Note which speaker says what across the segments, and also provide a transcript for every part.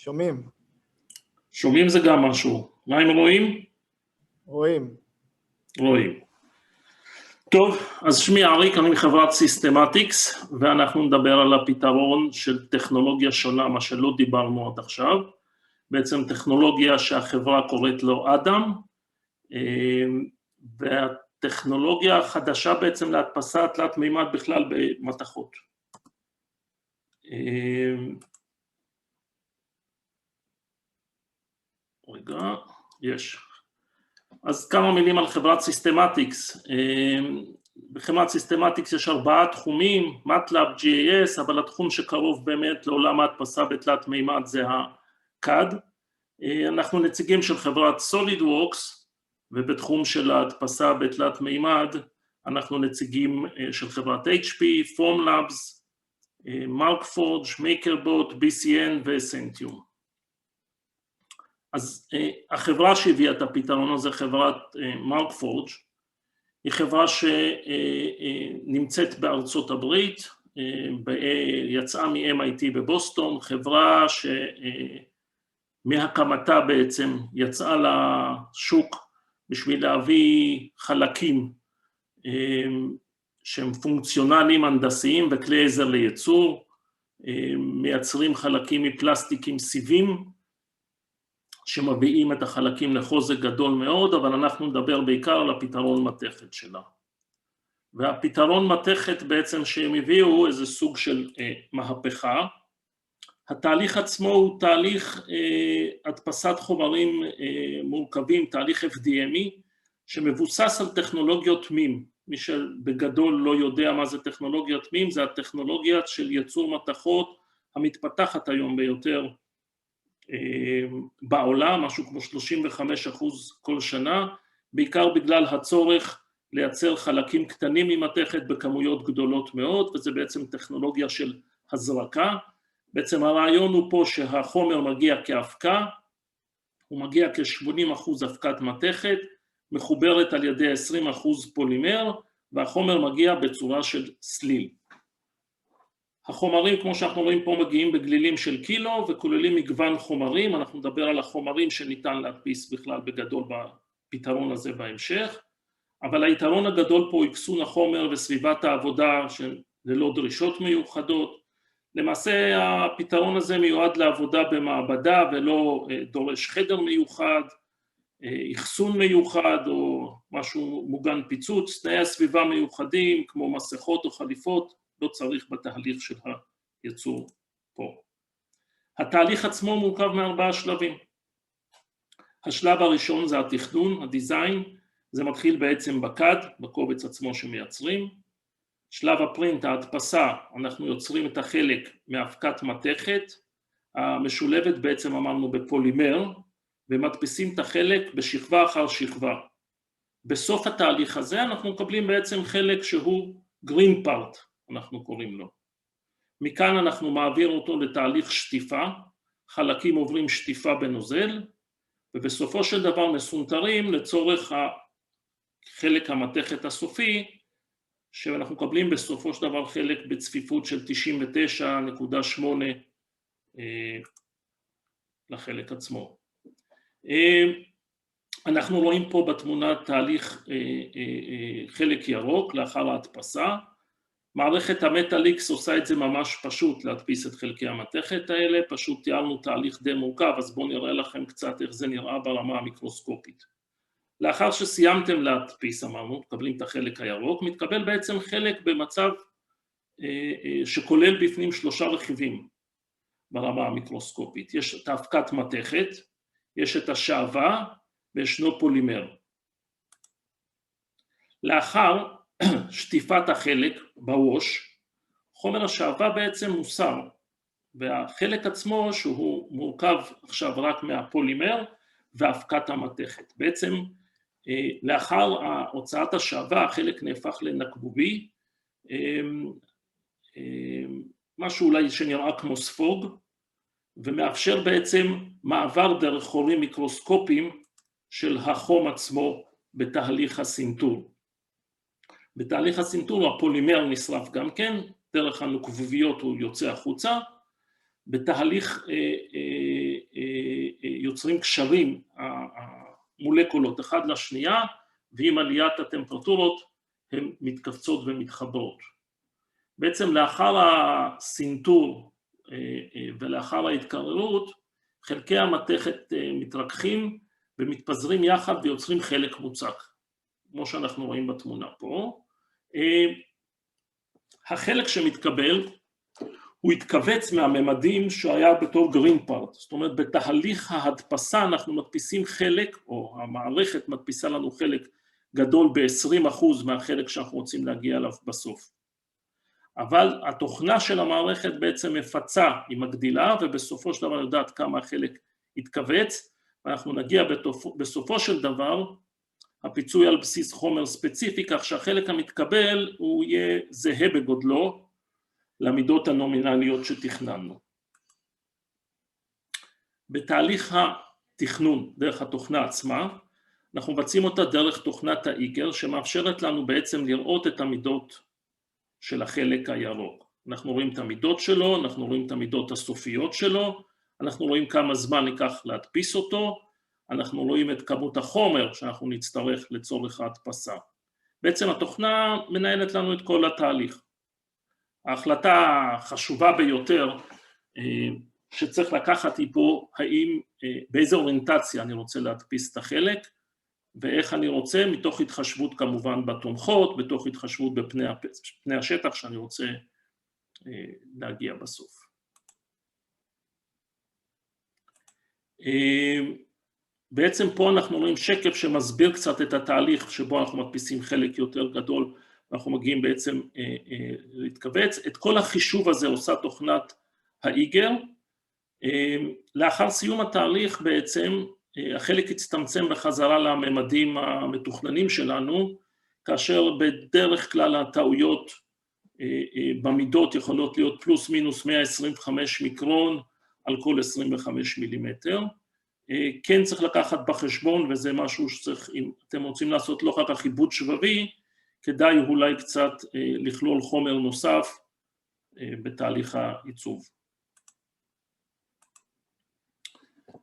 Speaker 1: שומעים.
Speaker 2: שומעים זה גם משהו. מה הם רואים?
Speaker 1: רואים.
Speaker 2: רואים. טוב, אז שמי אריק, אני מחברת סיסטמטיקס, ואנחנו נדבר על הפתרון של טכנולוגיה שונה, מה שלא דיברנו עד עכשיו. בעצם טכנולוגיה שהחברה קוראת לו אדם, והטכנולוגיה החדשה בעצם להדפסה תלת מימד בכלל במתכות. רגע, יש. אז כמה מילים על חברת סיסטמטיקס. בחברת סיסטמטיקס יש 4 תחומים, MATLAB, GIS, אבל התחום שקרוב באמת לעולם ההדפסה בתלת מימד זה ה-CAD. אנחנו נציגים של חברת SolidWorks, ובתחום של ההדפסה בתלת מימד אנחנו נציגים של חברת HP, Formlabs, Markforged, MakerBot, BCN ו-Centium. אז החברה שהביאה את הפתרון הזה, חברת Markforged, היא חברה שנמצאת בארצות הברית, יצאה מ-MIT בבוסטון, חברה שמהקמתה בעצם יצאה לשוק בשביל להביא חלקים שהם פונקציונליים הנדסיים וכלי עזר לייצור, מייצרים חלקים מפלסטיקים סיבים, שמביאים את החלקים לחוזק גדול מאוד, אבל אנחנו נדבר בעיקר על הפתרון מתכת שלה. והפתרון מתכת בעצם שהם הביאו איזה סוג של מהפכה. התהליך עצמו הוא תהליך הדפסת חומרים מורכבים, תהליך FDME, שמבוסס על טכנולוגיות מים. מי שבגדול לא יודע מה זה טכנולוגיות מים, זה הטכנולוגיה של ייצור מתכות המתפתחת היום ביותר, בעולם, משהו כמו 35% כל שנה, בעיקר בגלל הצורך לייצר חלקים קטנים ממתכת בכמויות גדולות מאוד, וזה בעצם טכנולוגיה של הזרקה. בעצם הרעיון הוא פה שהחומר מגיע כאבקה, הוא מגיע כ-80% אבקת מתכת, מחוברת על ידי 20% פולימר, והחומר מגיע בצורה של סליל. החומרים, כמו שאנחנו רואים פה, מגיעים בגלילים של קילו, וכוללים מגוון חומרים. אנחנו נדבר על החומרים שניתן להדפיס בכלל בגדול בפתרון הזה בהמשך, אבל היתרון הגדול פה הוא אחסון החומר וסביבת העבודה שללא דרישות מיוחדות. למעשה הפתרון הזה מיועד לעבודה במעבדה ולא דורש חדר מיוחד, אחסון מיוחד או משהו מוגן פיצוץ, תנאי הסביבה מיוחדים כמו מסכות או חליפות, לא צריך בתהליך של הייצור פה. התהליך עצמו מורכב מ4 שלבים. השלב הראשון זה התכנון, הדיזיין, זה מתחיל בעצם בקד, בקובץ עצמו שמייצרים. שלב הפרינט, ההדפסה, אנחנו יוצרים את החלק מאבקת מתכת, המשולבת בעצם אמרנו בפולימר, ומדפיסים את החלק בשכבה אחר שכבה. בסוף התהליך הזה אנחנו מקבלים בעצם חלק שהוא green part, אנחנו קוראים לו. מכאן אנחנו מעביר אותו לתהליך שטיפה, חלקים עוברים שטיפה בנוזל, ובסופו של דבר מסונתרים לצורך חלק המתכת הסופי, שאנחנו מקבלים בסופו של דבר חלק בצפיפות של 99.8 לחלק עצמו. אנחנו רואים פה בתמונה תהליך חלק ירוק לאחר ההדפסה. מערכת המטאליקס עושה את זה ממש פשוט להדפיס את חלקי המתכת האלה, פשוט תיארנו תהליך די מורכב, אז בואו נראה לכם קצת איך זה נראה ברמה המיקרוסקופית. לאחר שסיימתם להדפיס, אמרנו, מקבלים את החלק הירוק, מתקבל בעצם חלק במצב שכולל בפנים 3 רכיבים ברמה המיקרוסקופית. יש את האבקת מתכת, יש את השעווה וישנו פולימר. לאחר שטיפת החלק בווש, חומר השעווה בעצם מוסר, והחלק עצמו שהוא מורכב עכשיו רק מהפולימר והאבקת המתכת. בעצם לאחר הוצאת השעווה החלק נהפך לנקבובי, משהו אולי שנראה כמו ספוג, ומאפשר בעצם מעבר דרך חורים מיקרוסקופיים של החום עצמו בתהליך הסינטור. בתהליך הסינטור הפולימר נשרף גם כן, דרך הנוקבוביות הוא יוצא החוצה, בתהליך יוצרים קשרים המולקולות אחד לשנייה, ועם עליית הטמפרטורות הן מתכווצות ומתחברות. בעצם לאחר הסינטור ולאחר ההתקררות, חלקי המתכת מתרככים ומתפזרים יחד ויוצרים חלק מוצק, כמו שאנחנו רואים בתמונה פה. החלק שמתקבל הוא התכווץ מהממדים שהיה בתור green part, זאת אומרת בתהליך ההדפסה אנחנו מדפיסים חלק, או המערכת מדפיסה לנו חלק גדול ב-20% מהחלק שאנחנו רוצים להגיע אליו בסוף. אבל התוכנה של המערכת בעצם מפצה, היא מגדילה, ובסופו של דבר יודעת כמה החלק יתכווץ, ואנחנו נגיע בסופו של דבר, הפיצוי על בסיס חומר ספציפי, כך שהחלק המתקבל הוא יהיה זהה בגודלו למידות הנומינליות שתכננו. בתהליך התכנון, דרך התוכנה עצמה, אנחנו מבצעים אותה דרך תוכנת האיגר, שמאפשרת לנו בעצם לראות את המידות של החלק הירוק. אנחנו רואים את המידות שלו, אנחנו רואים את המידות הסופיות שלו, אנחנו רואים כמה זמן ייקח להדפיס אותו, אנחנו רואים את כמות החומר שאנחנו נצטרך לצורך ההדפסה. בעצם התוכנה מנהלת לנו את כל התהליך. ההחלטה החשובה ביותר שצריך לקחת היא פה, האם, באיזה אוריינטציה אני רוצה להדפיס את החלק, ואיך אני רוצה, מתוך התחשבות כמובן בתומכות, בתוך התחשבות בפני השטח שאני רוצה להגיע בסוף. בעצם פה אנחנו רואים שקף שמסביר קצת את התהליך שבו אנחנו מדפיסים חלק יותר גדול, אנחנו מגיעים בעצם להתכווץ. את כל החישוב הזה עושה תוכנת האיגר. לאחר סיום התהליך בעצם החלק יצטמצם בחזרה לממדים המתוכננים שלנו, כאשר בדרך כלל הטעויות במידות יכולות להיות פלוס מינוס 125 מיקרון על כל 25 מילימטר. כן צריך לקחת בחשבון, וזה משהו שצריך, אם אתם רוצים לעשות לא רק עיבוד שבבי, כדאי אולי קצת לכלול חומר נוסף בתהליך העיצוב.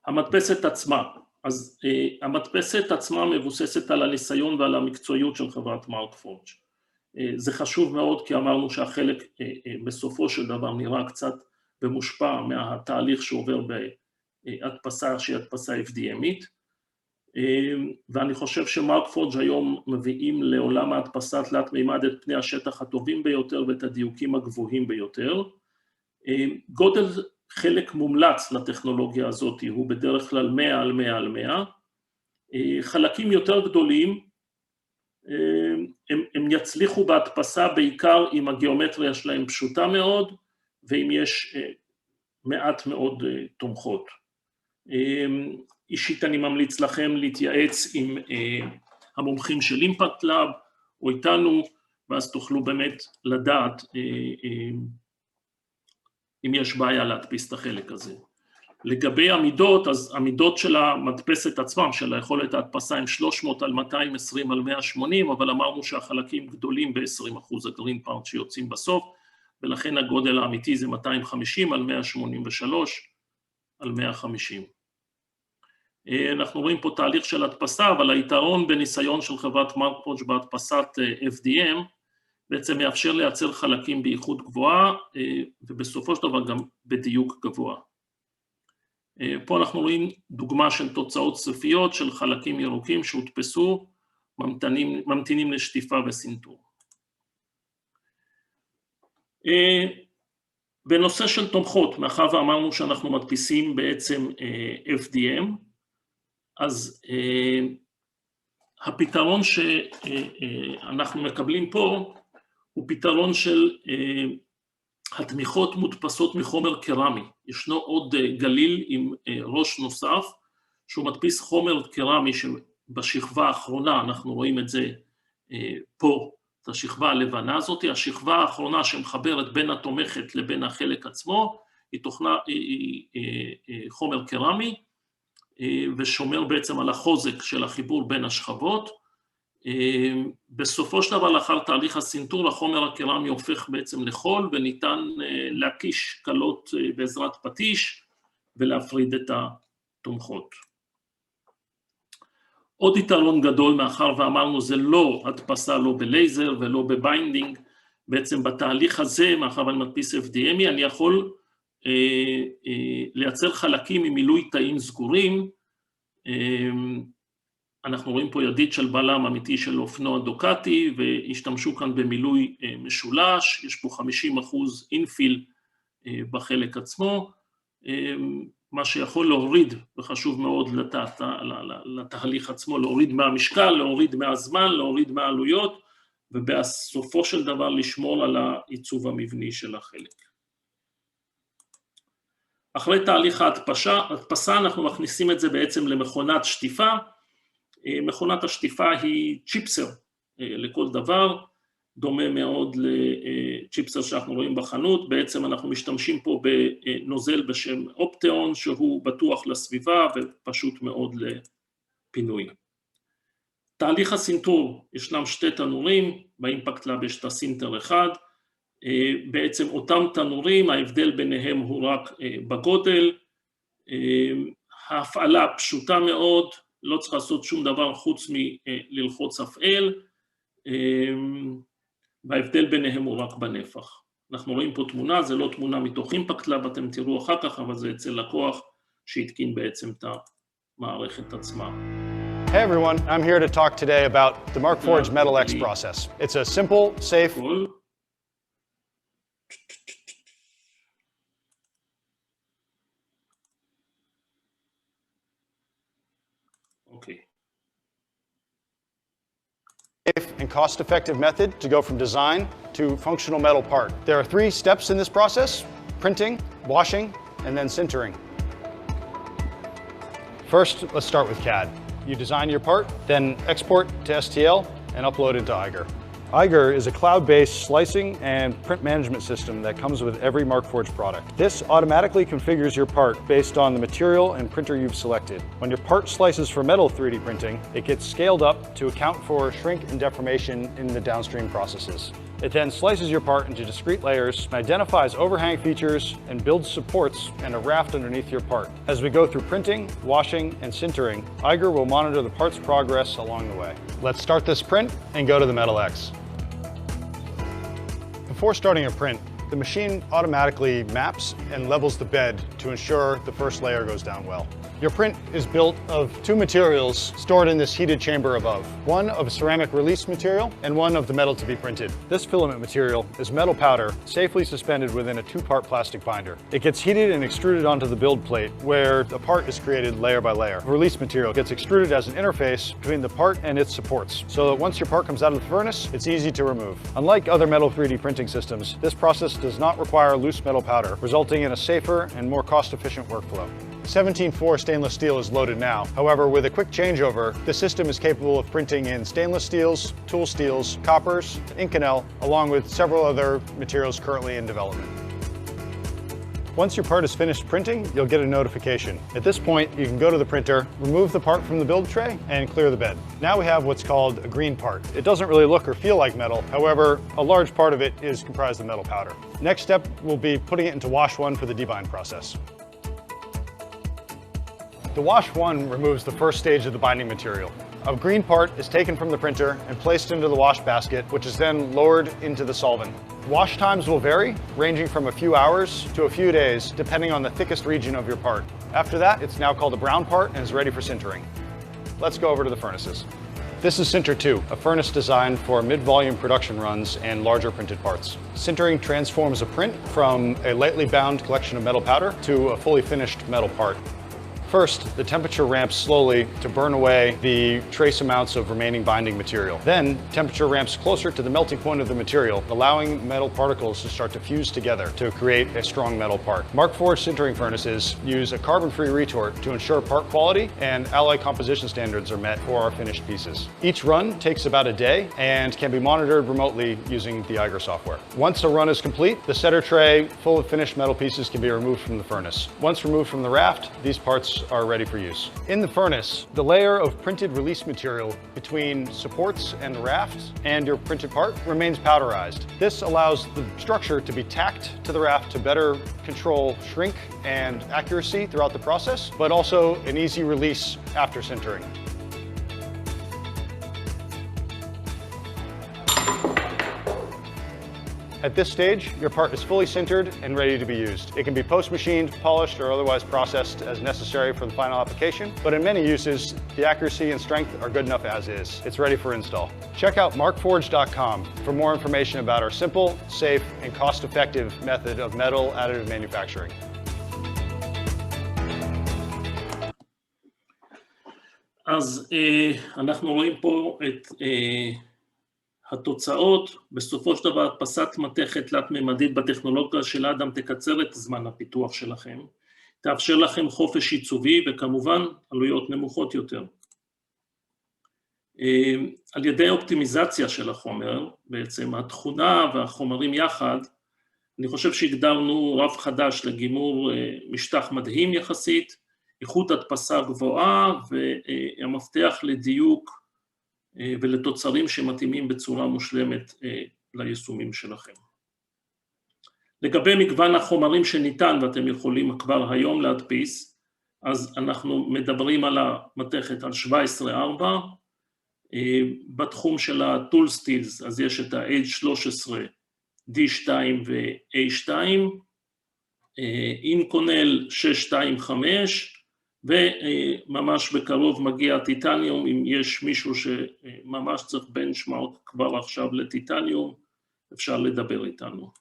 Speaker 2: המדפסת עצמה, אז המדפסת עצמה מבוססת על הניסיון ועל המקצועיות של חברת מרקפורג'. זה חשוב מאוד כי אמרנו שהחלק בסופו של דבר נראה קצת ומושפע מהתהליך שעובר בהדפסה שהיא הדפסה FDMית, ואני חושב שמרקפורג' היום מביאים לעולם ההדפסה תלת מימד את פני השטח הטובים ביותר ואת הדיוקים הגבוהים ביותר. גודל חלק מומלץ לטכנולוגיה הזאת הוא בדרך כלל 100 על 100 על 100. חלקים יותר גדולים, הם יצליחו בהדפסה בעיקר אם הגיאומטריה שלהם פשוטה מאוד, ואם יש מעט מאוד תומכות. אישית אני ממליץ לכם להתייעץ עם המומחים של אימפקט לאב או איתנו, ואז תוכלו באמת לדעת אם יש בעיה להדפיס את החלק הזה. לגבי המידות, אז המידות של המדפסת עצמם, של היכולת ההדפסה הם 300 על 220 על 180, אבל אמרנו שהחלקים גדולים ב-20%, הגרין פארט שיוצאים בסוף, ולכן הגודל האמיתי זה 250 על 183 על 150. אנחנו רואים פה תהליך של הדפסה, אבל היתרון בניסיון של חברת מרקפורג' בהדפסת FDM, בעצם מאפשר לייצר חלקים באיכות גבוהה, ובסופו של דבר גם בדיוק גבוה. פה אנחנו רואים דוגמה של תוצאות סופיות של חלקים ירוקים שהודפסו, ממתינים לשטיפה וסינטור. בנושא של תומכות, מאחר ואמרנו שאנחנו מדפיסים בעצם FDM, אז הפתרון שאנחנו מקבלים פה, הוא פתרון של התמיכות מודפסות מחומר קרמי. ישנו עוד גליל עם ראש נוסף, שהוא מדפיס חומר קרמי שבשכבה האחרונה, אנחנו רואים את זה פה, את השכבה הלבנה הזאת, השכבה האחרונה שמחברת בין התומכת לבין החלק עצמו, היא חומר קרמי, ושומר בעצם על החוזק של החיבור בין השכבות, בסופו של דבר, לאחר תהליך הסינטור, החומר הקרמי הופך בעצם לחול, וניתן להקיש קלות בעזרת פטיש, ולהפריד את התומכות. עוד יתרון גדול, מאחר ואמרנו, זה לא הדפסה, לא בלייזר ולא בביינדינג, בעצם בתהליך הזה, מאחר ואני מדפיס FDME, אני יכול לייצר חלקים עם מילוי תאים סגורים. אנחנו רואים פה ידית של בלם אמיתי של אופנוע דוקטי, והשתמשו כאן במילוי משולש, יש פה 50% אינפיל בחלק עצמו, מה שיכול להוריד, וחשוב מאוד לתהליך עצמו, להוריד מהמשקל, להוריד מהזמן, להוריד מהעלויות, ובסופו של דבר לשמור על העיצוב המבני של החלק. אחרי תהליך ההדפסה אנחנו מכניסים את זה בעצם למכונת שטיפה. מכונת השטיפה היא צ'יפסר לכל דבר, דומה מאוד לצ'יפסר שאנחנו רואים בחנות. בעצם אנחנו משתמשים פה בנוזל בשם אופטיאון, שהוא בטוח לסביבה ופשוט מאוד לפינוי. תהליך הסינטור, ישנם שתי תנורים, באימפקט לאב יש את הסינטר אחד, בעצם אותם תנורים, ההבדל ביניהם הוא רק בגודל, ההפעלה פשוטה מאוד, לא צריך לעשות שום דבר חוץ מללחוץ הפעל, וההבדל ביניהם הוא רק בנפח. אנחנו רואים פה תמונה, זה לא תמונה מתוך אימפקט לאב, אתם תראו אחר כך, אבל זה אצל לקוח שהתקין בעצם את המערכת עצמה.
Speaker 1: Hey everyone, I'm here to talk today about the Markforged Metal X process. It's a simple, safe... safe and cost-effective method to go from design to functional metal part. There are 3 steps in this process: printing, washing, and then sintering. First, let's start with CAD. You design your part, then export to STL and upload into Eiger. Eiger is a cloud-based slicing and print management system that comes with every Markforged product. This automatically configures your part based on the material and printer you've selected. When your part slices for metal 3D printing, it gets scaled up to account for shrink and deformation in the downstream processes. It then slices your part into discrete layers, identifies overhang features, and builds supports and a raft underneath your part. As we go through printing, washing, and sintering, Eiger will monitor the part's progress along the way. Let's start this print and go to the Metal X. Before starting a print, the machine automatically maps and levels the bed to ensure the first layer goes down well. Your print is built of 2 materials stored in this heated chamber above. One of ceramic release material and one of the metal to be printed. This filament material is metal powder safely suspended within a 2-part plastic binder. It gets heated and extruded onto the build plate where the part is created layer by layer. The release material gets extruded as an interface between the part and its supports, so that once your part comes out of the furnace, it's easy to remove. Unlike other metal 3D printing systems, this process does not require loose metal powder, resulting in a safer and more cost-efficient workflow. 17.4 stainless steel is loaded now. However, with a quick changeover, the system is capable of printing in stainless steels, tool steels, coppers, Inconel, along with several other materials currently in development. Once your part is finished printing, you'll get a notification. At this point, you can go to the printer, remove the part from the build tray, and clear the bed. Now we have what's called a green part. It doesn't really look or feel like metal. However, a large part of it is comprised of metal powder. Next step will be putting it into Wash 1 for the debind process. The Wash 1 removes the first stage of the binding material. A green part is taken from the printer and placed into the wash basket, which is then lowered into the solvent. Wash times will vary, ranging from a few hours to a few days, depending on the thickest region of your part. After that, it's now called a brown part and is ready for sintering. Let's go over to the furnaces. This is Sinter 2, a furnace designed for mid-volume production runs and larger printed parts. Sintering transforms a print from a lightly bound collection of metal powder to a fully finished metal part. First, the temperature ramps slowly to burn away the trace amounts of remaining binding material. Then, temperature ramps closer to the melting point of the material, allowing metal particles to start to fuse together to create a strong metal part. Markforged sintering furnaces use a carbon-free retort to ensure part quality and alloy composition standards are met for our finished pieces. Each run takes about a day and can be monitored remotely using the Eiger software. Once a run is complete, the setter tray full of finished metal pieces can be removed from the furnace. Once removed from the raft, these parts parts are ready for use. In the furnace, the layer of printed release material between supports and the raft and your printed part remains powderized. This allows the structure to be tacked to the raft to better control shrink and accuracy throughout the process, but also an easy release after sintering. At this stage, your part is fully sintered and ready to be used. It can be post-machined, polished, or otherwise processed as necessary for the final application, but in many uses, the accuracy and strength are good enough as is. It's ready for install. Check out markforged.com for more information about our simple, safe, and cost-effective method of metal additive manufacturing.
Speaker 2: אז אנחנו רואים פה את התוצאות. בסופו של דבר הדפסת מתכת תלת-ממדית בטכנולוגיה של אדם תקצר את זמן הפיתוח שלכם, תאפשר לכם חופש עיצובי וכמובן עלויות נמוכות יותר. על ידי אופטימיזציה של החומר, בעצם התכונה והחומרים יחד, אני חושב שהגדרנו רף חדש לגימור משטח מדהים יחסית, איכות הדפסה גבוהה והמפתח לדיוק ולתוצרים שמתאימים בצורה מושלמת ליישומים שלכם. לגבי מגוון החומרים שניתן ואתם יכולים כבר היום להדפיס, אז אנחנו מדברים על המתכת על 17/4, בתחום של ה-Tool Steels אז יש את ה-H13, D2 ו-A2, אינקונל 625, וממש בקרוב מגיע טיטניום, אם יש מישהו שממש צריך בנצ'מרק כבר עכשיו לטיטניום, אפשר לדבר איתנו.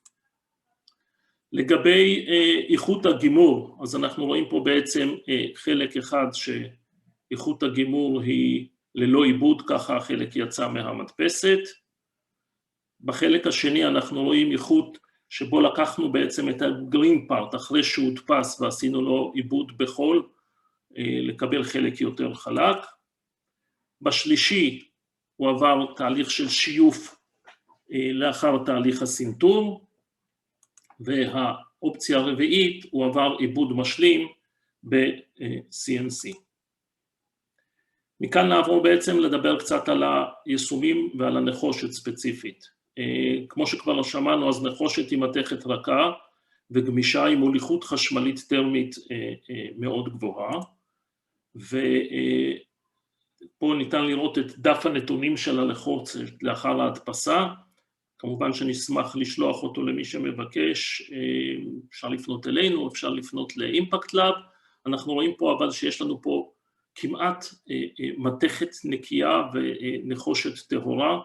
Speaker 2: לגבי איכות הגימור, אז אנחנו רואים פה בעצם חלק אחד שאיכות הגימור היא ללא עיבוד, ככה החלק יצא מהמדפסת. בחלק השני אנחנו רואים איכות שבו לקחנו בעצם את הגרין פארט אחרי שהודפס ועשינו לו עיבוד בחול, לקבל חלק יותר חלק. בשלישי הוא עבר תהליך של שיוף לאחר תהליך הסינטור, והאופציה הרביעית הוא עבר עיבוד משלים ב-CNC. מכאן נעבור בעצם לדבר קצת על היישומים ועל הנחושת ספציפית. כמו שכבר שמענו, אז נחושת היא מתכת רכה וגמישה עם מוליכות חשמלית טרמית מאוד גבוהה, ופה ניתן לראות את דף הנתונים של הנחושת לאחר ההדפסה, כמובן שנשמח לשלוח אותו למי שמבקש, אפשר לפנות אלינו, אפשר לפנות לאימפקט לאב, אנחנו רואים פה אבל שיש לנו פה כמעט מתכת נקייה ונחושת טהורה,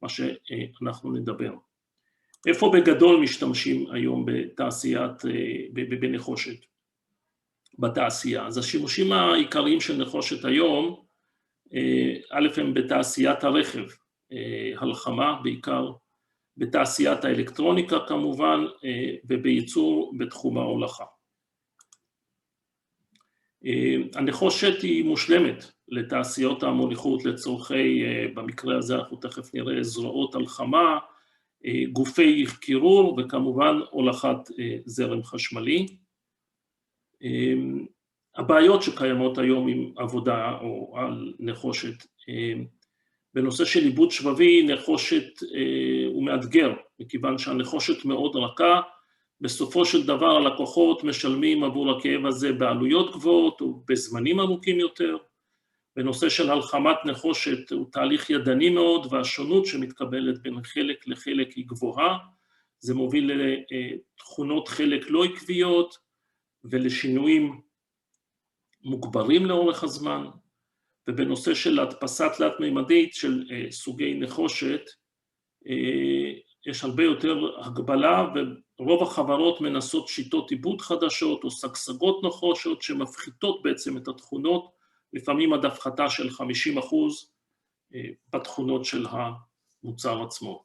Speaker 2: מה שאנחנו נדבר. איפה בגדול משתמשים היום בתעשיית, בנחושת? בתעשייה. אז השימושים העיקריים של נחושת היום, א' הם בתעשיית הרכב, הלחמה בעיקר, בתעשיית האלקטרוניקה כמובן, ובייצור בתחום ההולכה. הנחושת היא מושלמת לתעשיות המוליכות לצורכי, במקרה הזה אנחנו תכף נראה זרועות הלחמה, גופי קירור וכמובן הולכת זרם חשמלי. הבעיות שקיימות היום עם עבודה או על נחושת, בנושא של עיבוד שבבי, נחושת הוא מאתגר, מכיוון שהנחושת מאוד רכה, בסופו של דבר הלקוחות משלמים עבור הכאב הזה בעלויות גבוהות או בזמנים ארוכים יותר. בנושא של הלחמת נחושת הוא תהליך ידני מאוד, והשונות שמתקבלת בין חלק לחלק היא גבוהה, זה מוביל לתכונות חלק לא עקביות ולשינויים מוגברים לאורך הזמן, ובנושא של הדפסה תלת-ממדית של סוגי נחושת, יש הרבה יותר הגבלה, ורוב החברות מנסות שיטות עיבוד חדשות או סגסגות נחושת שמפחיתות בעצם את התכונות, לפעמים עד הפחתה של 50% בתכונות של המוצר עצמו.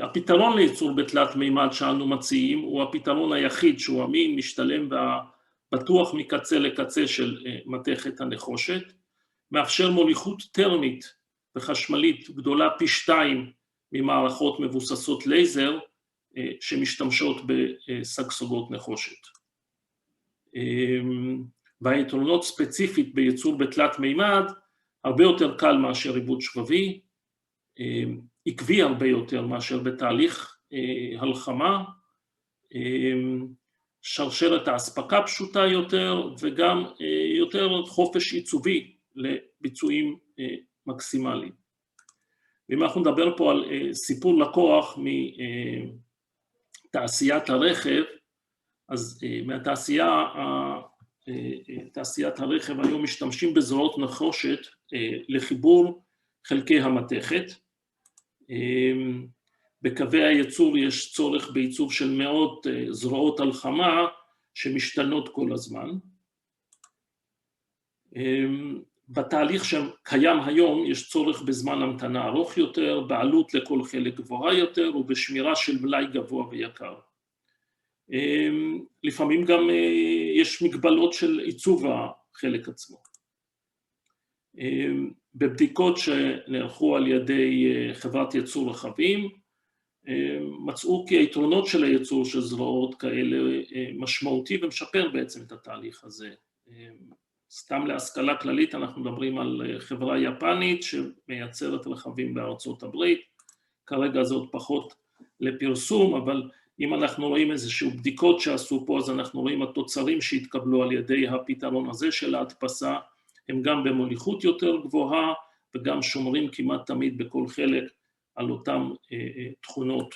Speaker 2: הפתרון לייצור בתלת מימד שאנו מציעים הוא הפתרון היחיד שהוא אמין, משתלם ובטוח מקצה לקצה של מתכת הנחושת, מאפשר מוליכות טרמית וחשמלית גדולה פי 2 ממערכות מבוססות לייזר שמשתמשות בסגסוגות נחושת. והיתרונות ספציפית בייצור בתלת מימד, הרבה יותר קל מאשר עיבוד שבבי, עקבי הרבה יותר מאשר בתהליך הלחמה, שרשרת האספקה פשוטה יותר, וגם יותר חופש עיצובי לביצועים מקסימליים. ואם אנחנו נדבר פה על סיפור לקוח מתעשיית הרכב, אז תעשיית הרכב היום משתמשים בזרועות נחושת לחיבור חלקי המתכת. בקווי הייצור יש צורך בעיצוב של מאות זרועות הלחמה שמשתנות כל הזמן. בתהליך שקיים היום יש צורך בזמן המתנה ארוך יותר, בעלות לכל חלק גבוהה יותר ובשמירה של מלאי גבוה ויקר. לפעמים גם יש מגבלות של עיצוב החלק עצמו. בבדיקות שנערכו על ידי חברת ייצור רכבים, מצאו כי היתרונות של הייצור של זרועות כאלה משמעותי ומשפר בעצם את התהליך הזה. סתם להשכלה כללית אנחנו מדברים על חברה יפנית שמייצרת רכבים בארצות הברית, כרגע זה עוד פחות לפרסום, אבל אם אנחנו רואים איזשהו בדיקות שעשו פה, אז אנחנו רואים התוצרים שהתקבלו על ידי הפתרון הזה של ההדפסה, הם גם במוליכות יותר גבוהה, וגם שומרים כמעט תמיד בכל חלק על אותם תכונות.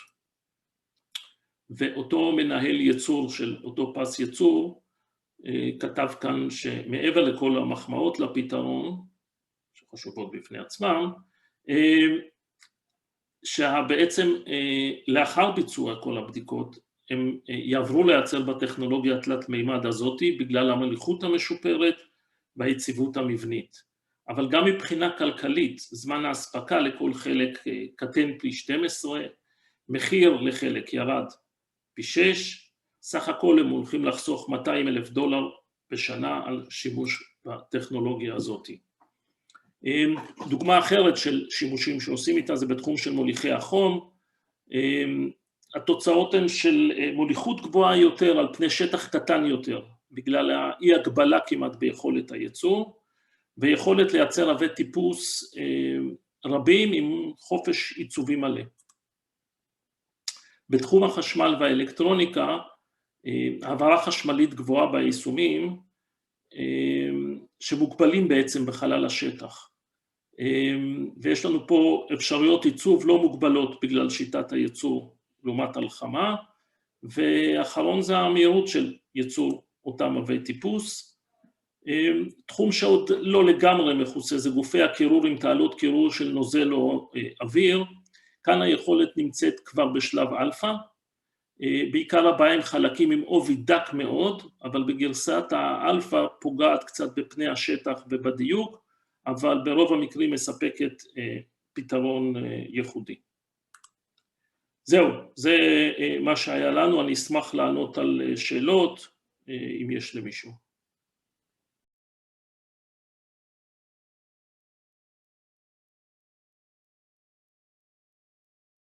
Speaker 2: ואותו מנהל ייצור של אותו פס ייצור, כתב כאן שמעבר לכל המחמאות לפתרון, שחשובות בפני עצמם, שבעצם לאחר ביצוע כל הבדיקות, הם יעברו לייצר בטכנולוגיה תלת מימד הזאת, בגלל המוליכות המשופרת והיציבות המבנית. אבל גם מבחינה כלכלית, זמן ההספקה לכל חלק קטן פי 12, מחיר לחלק ירד פי 6, סך הכל הם הולכים לחסוך $200,000 בשנה על שימוש בטכנולוגיה הזאת. דוגמה אחרת של שימושים שעושים איתה זה בתחום של מוליכי החום, התוצאות הן של מוליכות גבוהה יותר על פני שטח קטן יותר, בגלל האי הגבלה כמעט ביכולת הייצור, ויכולת לייצר עבי טיפוס רבים עם חופש עיצובי מלא. בתחום החשמל והאלקטרוניקה, העברה חשמלית גבוהה ביישומים, שמוגבלים בעצם בחלל השטח. ויש לנו פה אפשרויות עיצוב לא מוגבלות בגלל שיטת הייצור לעומת הלחמה, ואחרון זה המהירות של ייצור אותם עבי טיפוס. תחום שעוד לא לגמרי מכוסה, זה גופי הקירור עם תעלות קירור של נוזל או אוויר, כאן היכולת נמצאת כבר בשלב אלפא, בעיקר הבעיה עם חלקים עם עובי דק מאוד, אבל בגרסת האלפא פוגעת קצת בפני השטח ובדיוק, אבל ברוב המקרים מספקת פתרון ייחודי. זהו, זה מה שהיה לנו, אני אשמח לענות על שאלות, אם יש למישהו.